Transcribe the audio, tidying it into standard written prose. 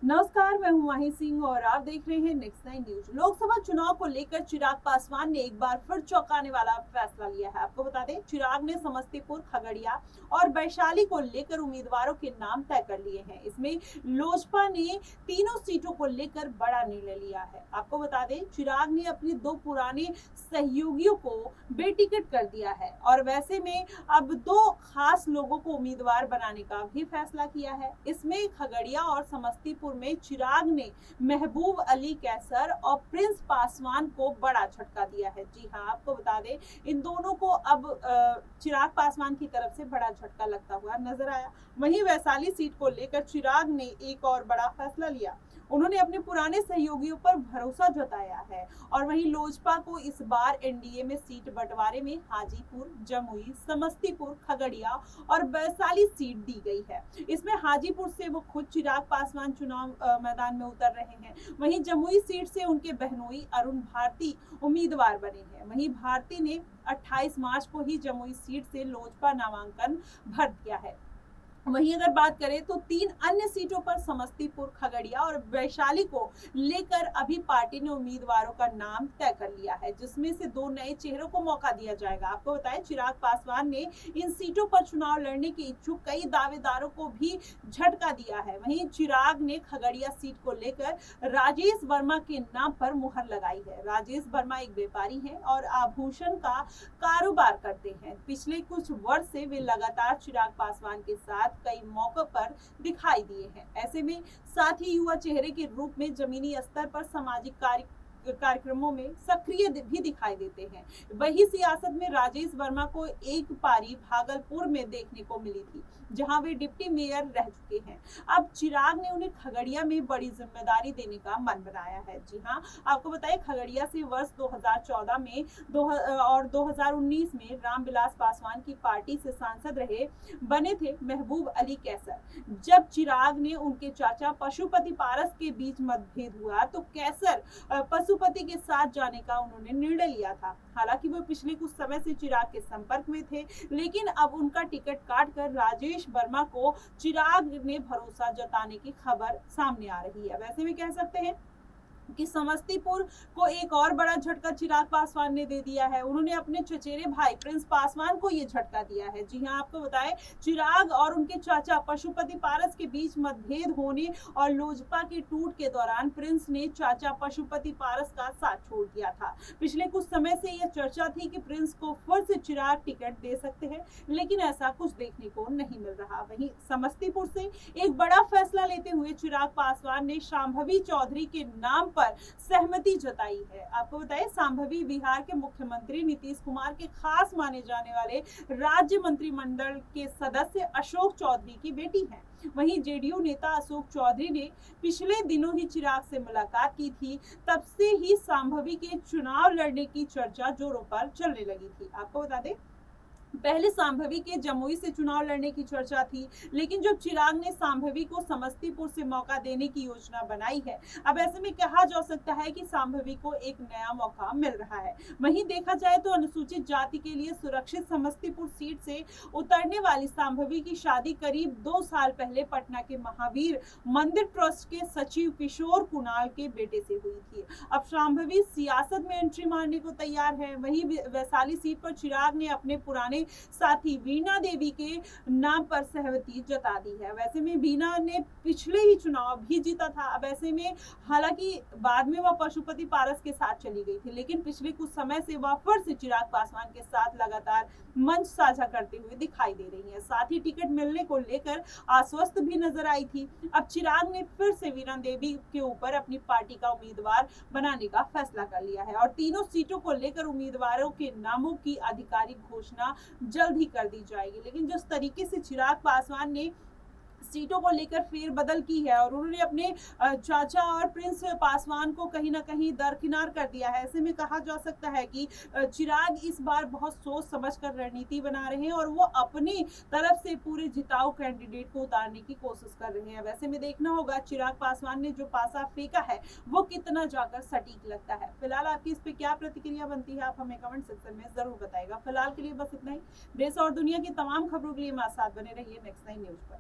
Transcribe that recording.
नमस्कार, मैं हूं माही सिंह और आप देख रहे हैं नेक्स्ट नाइन न्यूज। लोकसभा चुनाव को लेकर चिराग पासवान ने एक बार फिर चौंकाने वाला फैसला लिया है। आपको बता दें, चिराग ने समस्तीपुर, खगड़िया और वैशाली को लेकर उम्मीदवारों के नाम तय कर लिए हैं। इसमें लोजपा ने तीनों सीटों को लेकर बड़ा निर्णय लिया है। आपको बता दें, चिराग ने अपने दो पुराने सहयोगियों को बेटिकट कर दिया है और वैसे में अब दो खास लोगों को उम्मीदवार बनाने का भी फैसला किया है। इसमें खगड़िया और समस्तीपुर में चिराग ने महबूब अली कैसर और प्रिंस पासवान को बड़ा झटका दिया है। जी हाँ, आपको बता दें, इन दोनों को अब चिराग पासवान की तरफ से बड़ा झटका लगता हुआ नजर आया। वहीं वैशाली सीट को लेकर चिराग ने एक और बड़ा फैसला लिया। उन्होंने अपने पुराने सहयोगियों पर भरोसा जताया है और वहीं लोजपा को इस बार एनडीए में सीट बंटवारे में हाजीपुर, जमुई, समस्तीपुर, खगड़िया और वैशाली सीट दी गई है। इसमें हाजीपुर से वो खुद चिराग पासवान चुनाव मैदान में उतर रहे हैं। वहीं जमुई सीट से उनके बहनोई अरुण भारती उम्मीदवार बने हैं। वहीं भारती ने 28 मार्च को ही जमुई सीट से लोजपा नामांकन भर दिया है। वहीं अगर बात करें तो तीन अन्य सीटों पर समस्तीपुर, खगड़िया और वैशाली को लेकर अभी पार्टी ने उम्मीदवारों का नाम तय कर लिया है, जिसमें से दो नए चेहरों को मौका दिया जाएगा। आपको बताएं, चिराग पासवान ने इन सीटों पर चुनाव लड़ने के इच्छुक कई दावेदारों को भी झटका दिया है। वहीं चिराग ने खगड़िया सीट को लेकर राजेश वर्मा के नाम पर मुहर लगाई है। राजेश वर्मा एक व्यापारी हैं और आभूषण का कारोबार करते हैं। पिछले कुछ वर्ष से वे लगातार चिराग पासवान के साथ कई मौकों पर दिखाई दिए हैं। ऐसे में साथ ही युवा चेहरे के रूप में जमीनी स्तर पर सामाजिक कार्यक्रमों में सक्रिय भी दिखाई देते हैं। वही सियासत में राजेश वर्मा को एक पारी भागलपुर में देखने को मिली थी, जहां वे डिप्टी मेयर रह चुके हैं। अब चिराग ने उन्हें खगड़िया में बड़ी जिम्मेदारी देने का मन बनाया है। जी हाँ, आपको बताएं, खगड़िया से वर्ष 2014 में और 2019 में रामविलास पासवान की पार्टी से सांसद रहे बने थे महबूब अली कैसर। जब चिराग ने उनके चाचा पशुपति पारस के बीच मतभेद हुआ तो कैसर पशुपति के साथ जाने का उन्होंने निर्णय लिया था। हालांकि वो पिछले कुछ समय से चिराग के संपर्क में थे, लेकिन अब उनका टिकट काटकर राजेश वर्मा को चिराग ने भरोसा जताने की खबर सामने आ रही है। वैसे में कह सकते हैं कि समस्तीपुर को एक और बड़ा झटका चिराग पासवान ने दे दिया है। उन्होंने अपने चचेरे भाई प्रिंस पासवान को ये झटका दिया है। जी हाँ, आपको बताएं, चिराग और उनके चाचा पशुपति पारस के बीच मतभेद होने और लोजपा के टूट के दौरान प्रिंस ने चाचा पशुपति पारस का साथ छोड़ दिया था। पिछले कुछ समय से यह चर्चा थी कि प्रिंस को फिर से चिराग टिकट दे सकते हैं, लेकिन ऐसा कुछ देखने को नहीं मिल रहा। वहीं समस्तीपुर से एक बड़ा फैसला लेते हुए चिराग पासवान ने शांभवी चौधरी के नाम पर सहमति जताई है। आपको बताएं, शांभवी बिहार के मुख्यमंत्री नीतीश कुमार के खास माने जाने वाले राज्य मंत्रिमंडल के सदस्य अशोक चौधरी की बेटी हैं। वहीं जेडीयू नेता अशोक चौधरी ने पिछले दिनों ही चिराग से मुलाकात की थी। तब से ही शांभवी के चुनाव लड़ने की चर्चा जोरों पर चलने लगी थी। आपको बता दें, पहले शांभवी के जमुई से चुनाव लड़ने की चर्चा थी, लेकिन जब चिराग ने शांभवी को समस्तीपुर से मौका देने की योजना बनाई है, अब ऐसे में कहा जा सकता है कि शांभवी को एक नया मौका मिल रहा है। वहीं देखा जाए तो अनुसूचित जाति के लिए सुरक्षित समस्तीपुर सीट से उतरने वाली शांभवी की शादी करीब 2 साल पहले पटना के महावीर मंदिर ट्रस्ट के सचिव किशोर कुणाल के बेटे से हुई थी। अब शांभवी सियासत में एंट्री मारने को तैयार है। वहीं वैशाली सीट पर चिराग ने अपने पुराने साथी वीणा देवी के नाम पर सहमति जता दी है। वैसे में वीणा ने पिछले ही चुनाव भी जीता था। अब ऐसे में हालांकि बाद में वह पशुपति पारस के साथ चली गई थी, लेकिन पिछले कुछ समय से वह फिर से चिराग पासवान के साथ लगातार मंच साझा करते हुए दिखाई दे रही है। साथ ही टिकट मिलने को लेकर आश्वस्त भी नजर आई थी। अब चिराग ने फिर से वीणा देवी के ऊपर अपनी पार्टी का उम्मीदवार बनाने का फैसला कर लिया है और तीनों सीटों को लेकर उम्मीदवारों के नामों की आधिकारिक घोषणा जल्द ही कर दी जाएगी। लेकिन जिस तरीके से चिराग पासवान ने सीटों को लेकर फेरबदल की है और उन्होंने अपने चाचा और प्रिंस पासवान को कहीं ना कहीं दरकिनार कर दिया है, ऐसे में कहा जा सकता है कि चिराग इस बार बहुत सोच समझकर रणनीति बना रहे हैं और वो अपनी तरफ से पूरे जिताऊ कैंडिडेट को उतारने की कोशिश कर रहे हैं। वैसे में देखना होगा चिराग पासवान ने जो पासा फेंका है वो कितना जाकर सटीक लगता है। फिलहाल आपकी इस पे क्या प्रतिक्रिया बनती है, आप हमें कमेंट सेक्शन में जरूर बताएगा। फिलहाल के लिए बस इतना ही। देश और दुनिया की तमाम खबरों के लिए हमारे साथ बने रहिए नेक्स्ट नाइन न्यूज पर।